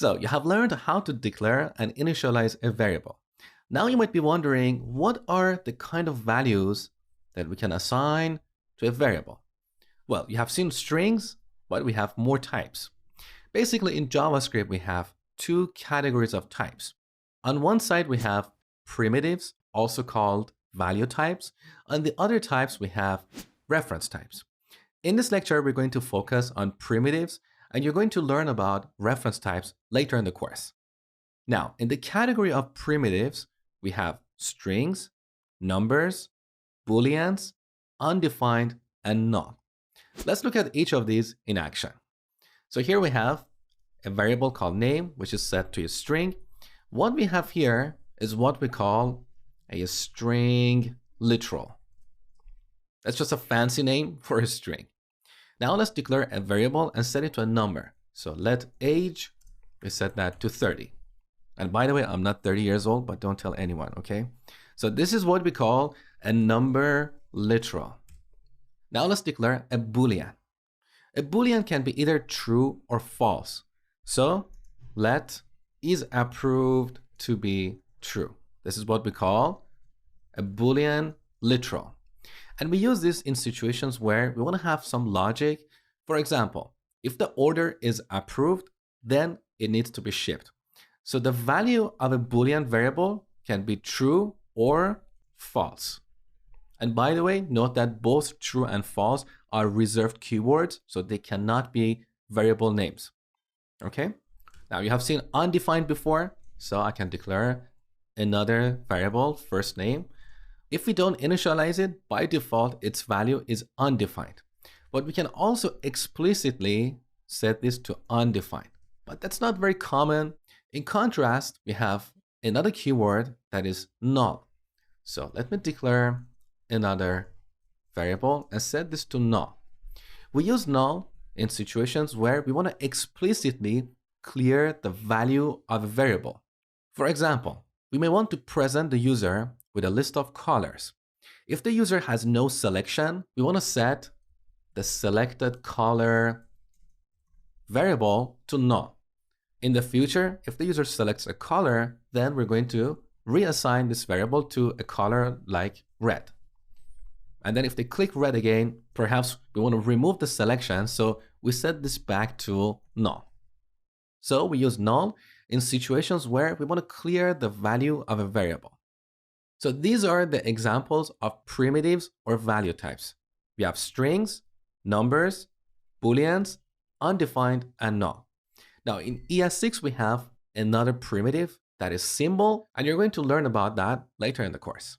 So you have learned how to declare and initialize a variable. Now you might be wondering, what are the kind of values that we can assign to a variable? Well, you have seen strings, but we have more types. Basically, in JavaScript, we have two categories of types. On one side, we have primitives, also called value types. On the other types, we have reference types. In this lecture, we're going to focus on primitives, and you're going to learn about reference types later in the course. Now, in the category of primitives, we have strings, numbers, booleans, undefined, and null. Let's look at each of these in action. So here we have a variable called name, which is set to a string. What we have here is what we call a string literal. That's just a fancy name for a string. Now let's declare a variable and set it to a number. So let age, we set that to 30. And by the way, I'm not 30 years old, but don't tell anyone, okay? So this is what we call a number literal. Now let's declare a boolean. A boolean can be either true or false. So let is approved to be true. This is what we call a boolean literal. And we use this in situations where we want to have some logic. For example, if the order is approved, then it needs to be shipped. So the value of a boolean variable can be true or false. And by the way, note that both true and false are reserved keywords, so they cannot be variable names. Okay? Now you have seen undefined before, so I can declare another variable, first name. If we don't initialize it, by default, its value is undefined. But we can also explicitly set this to undefined. But that's not very common. In contrast, we have another keyword that is null. So let me declare another variable and set this to null. We use null in situations where we want to explicitly clear the value of a variable. For example, we may want to present the user with a list of colors. If the user has no selection, we want to set the selected color variable to null. In the future, if the user selects a color, then we're going to reassign this variable to a color like red. And then if they click red again, perhaps we want to remove the selection, so we set this back to null. So we use null in situations where we want to clear the value of a variable. So these are the examples of primitives or value types. We have strings, numbers, booleans, undefined, and null. Now in ES6, we have another primitive that is symbol, and you're going to learn about that later in the course.